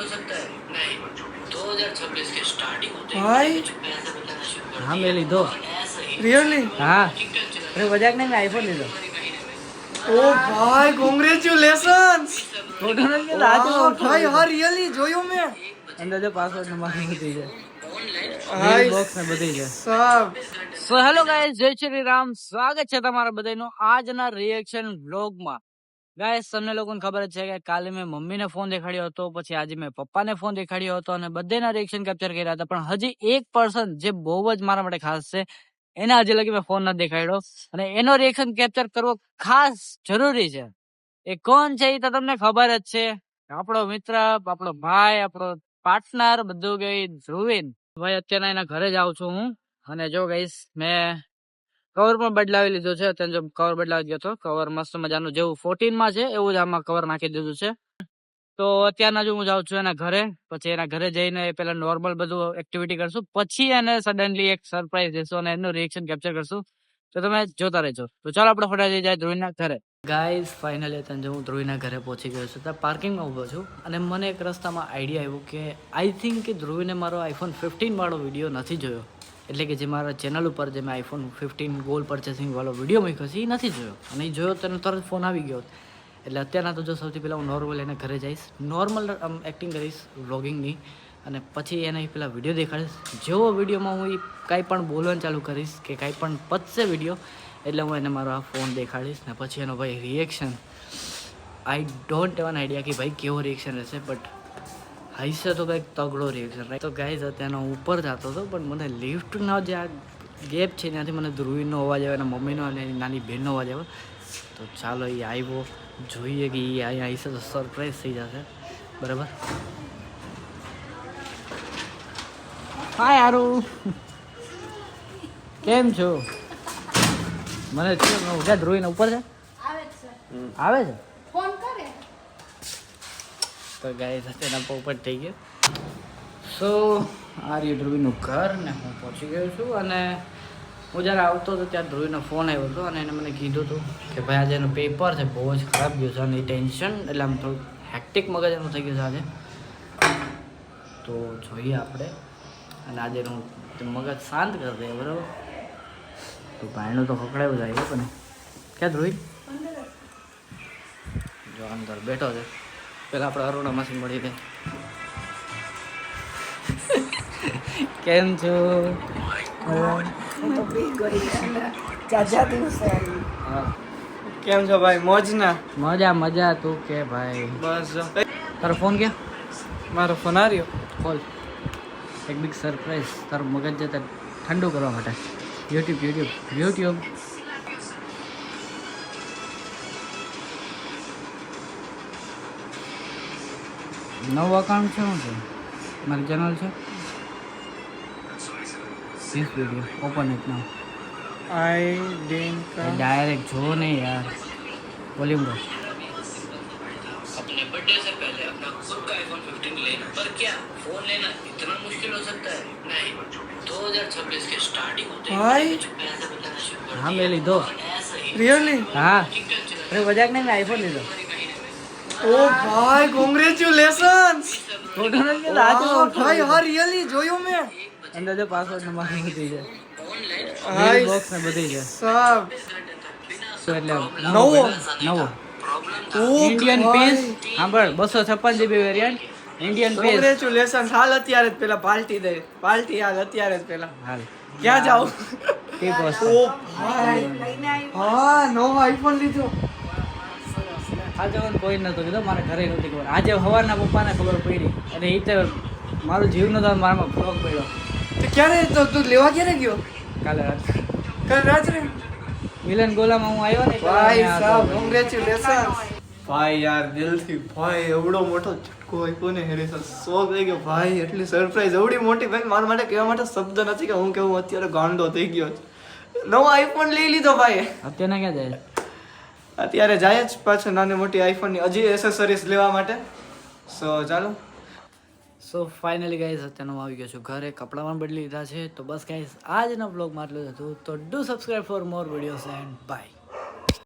हो सकता है नहीं 2026 के स्टार्टिंग होते भाई पैसा बताना शुरू कर हाँ मैं લીધો ऐसा ही रियली हाँ अरे मजाक नहीं मैं आईफोन લીધો ओ भाई કોંગ્રેચ્યુલેશન્સ ફોટો નથી કે વાહ ભાઈ હા રિયલી જોયું મેં અંદાજે પાસવર્ડ નંબર બધી છે હાય બોક્સ ને બધી છે સાબ સો હેલો ગાઈસ જય શ્રી રામ સ્વાગત છે તમારા બધાનું આજના રિએક્શન વ્લોગમાં ગાઈસ તમને લોકોને ખબર જ છે કે કાલે મેં મમ્મીને ફોન દેખાડ્યો હતો પછી આજે મેં પપ્પાને ફોન દેખાડ્યો હતો અને બધાના રિએક્શન કેપ્ચર કર્યા હતા પણ હજી એક પર્સન જે બહુ જ મારા માટે ખાસ છે એને હજી લગી મેં ફોન નથી દેખાડ્યો અને એનો રિએક્શન કેપ્ચર કરવો ખાસ જરૂરી છે એ કોણ છે એ તો તમને ખબર જ છે આપણો મિત્ર આપણો ભાઈ આપણો પાર્ટનર બધું ગઈ ધ્રુવીન ભાઈ અત્યારે એના ઘરે જ આવું છું હું અને જો ગઈશ મેં કવર પણ બદલાવી લીધો છે અત્યારે જો કવર બદલાવી ગયો હતો કવર મસ્ત મજાનું જેવું 14 માં છે એવું જ આમાં કવર નાખી દીધું છે તો અત્યારના જો હું જાઉં છું એના ઘરે પછી એના ઘરે જઈને પેલા નોર્મલ બધું એક્ટિવિટી કરશું પછી એને સડનલી એક સરપ્રાઈઝ દેશું અને એનું રિએક્શન કેપ્ચર કરશું તો તમે જોતા રહેજો તો ચાલો આપણે ફટાફટ જાય ધ્રુવીના ઘરે ગાઈઝ ફાઇનલી અત્યારે હું ધ્રુવીના ઘરે પહોંચી ગયો છું ત્યાં પાર્કિંગમાં ઊભો છું અને મને એક રસ્તામાં આઈડિયા આવ્યો કે આઈ થિંક કે ધ્રુવીને મારો આઈફોન 15 વાળો વિડીયો નથી જોયો એટલે કે જે મારા ચેનલ ઉપર જે મેં આઈફોન 15 ગોલ્ડ પરચેસિંગ વાળો વિડીયો મૂક્યો છે એ નથી જોયો અને એ જોયો તો તરત ફોન આવી ગયો એટલે અત્યારના તો જો સૌથી પહેલાં હું નોર્મલ એને ઘરે જઈશ નોર્મલ એક્ટિંગ કરીશ વ્લોગિંગની અને પછી એને પેલા વિડીયો દેખાડીશ જેવો વિડીયોમાં હું એ કાંઈ પણ બોલવાનું ચાલુ કરીશ કે કાંઈ પણ પતશે વિડીયો એટલે હું એને મારો આ ફોન દેખાડીશ ને પછી એનો ભાઈ reaction I don't have an idea કે ભાઈ કેવો રિએક્શન રહેશે બટ હશે તો કંઈક તગડો રિએક્શન તો ગાઈઝ અત્યારનો ઉપર જતો હતો પણ મને લિફ્ટનો જે આ ગેપ છે ત્યાંથી મને ધ્રુવીનો અવાજ આવે અને મમ્મીનો અને એની નાની બહેનનો અવાજ આવે તો ચાલો એ આવ્યો જોઈએ કે એ અહીંયા હશે તો સરપ્રાઈઝ થઈ જશે બરાબર હા યારું કેમ છો મને ઉઠ્યા ધ્રુવીને ઉપર છે આવે છે ફોન કરે તો ગાઈસ તેના પોપટ થઈ ગયો સો આ રહ્યું ધ્રુવીનું ઘર ને હું પહોંચી ગયો છું અને હું જ્યારે આવતો હતો ત્યારે ધ્રુવીનો ફોન આવ્યો હતો અને એને મને કીધું હતું કે ભાઈ આજે એનું પેપર છે બહુ જ ખરાબ ગયું છે અને ટેન્શન એટલે આમ થોડું હેક્ટિક મગજ એનું થઈ ગયું છે આજે તો જોઈએ આપણે અને આજે હું મગજ શાંત કરી દઈએ બરાબર તો ભાઈનું તો ખકડાયું જાય પણ ક્યાં ધ્રુવી જો અંદર બેઠો છે પેલા આપણે અરુણા માસી મળી દે કેમ છો હા કેમ છો ભાઈ મોજના મજા મજા તું કે ભાઈ બસ જો તારો ફોન ક્યાં મારો ફોન આવ્યો ખોલ એક બિગ સરપ્રાઈઝ તારું મગજ જતા ઠંડુ કરવા માટે યુટ્યુબ નવું અકાઉન્ટ છે શું છે મારી ચેનલ છે this video open it now I didn't direct जो नहीं यार वॉल्यूम दो अपने बर्थडे से पहले अपना खुद का आईफोन 15 लेना पर क्या फोन लेना इतना मुश्किल हो सकता है नहीं 2026 के स्टार्टिंग होते भाई पैसा बताना शुरू कर हाँ मैं लीधो ऐसा ही रियली हाँ अरे मजाक नहीं मैं आईफोन લીધો ओ भाई કોંગ્રેચ્યુલેશન્સ ફોટો નથી કે વાહ ભાઈ હા રિયલી જોયું મેં અંદાજે પાસવર્ડ નંબર બધી છે હાય બોક્સ ને બધી છે સાબ તો એટલે નવો નવો ઓ ઇન્ડિયન પીસ સાંભળ 256 GB variant Indian piece congratulations હાલ અત્યારે જ પેલા પાર્ટી હાલ અત્યારે જ પેલા હાલ ક્યાં જાવ ટીપ ઓ વસ્તુ ભાઈ હા નવો આઈફોન લીધો આજે મને કોઈ નહોતું કીધું મારે ઘરે નહોતી ખબર આજે સવારના પપ્પાને ખબર પડી અને એ તો મારું જીવ નતો મારામાં ફ્લોક પડ્યો તો ક્યારે તો તું લેવા ક્યારે ગયો કાલે રાત્રે કાલ રાત્રે મિલન ગોલામાં હું આવ્યો ને ભાઈ સાહેબ કોંગ્રેચ્યુલેશન્સ ભાઈ યાર દિલથી ભાઈ એવડો મોટો ઝટકો આપ્યો ને હેરીસન શોખ થઈ ગયો ભાઈ એટલી સરપ્રાઈઝ એવડી મોટી ભાઈ મારા માટે કહેવા માટે શબ્દ નથી કે હું કેવું અત્યારે ગાંડો થઈ ગયો નવો આઈફોન લઈ લીધો ભાઈ અત્યારે ક્યાં જાય અત્યારે જાય જ પાછું નાની મોટી આઈફોનની હજી એસેસરીઝ લેવા માટે સો ચાલો સો ફાઇનલી ગાઈઝ અત્યારે હું આવી ગયો છું ઘરે કપડાં પણ બદલી લીધા છે તો બસ ગાઈઝ આજના બ્લોગમાં આટલું જ હતું તો do subscribe for more videos and by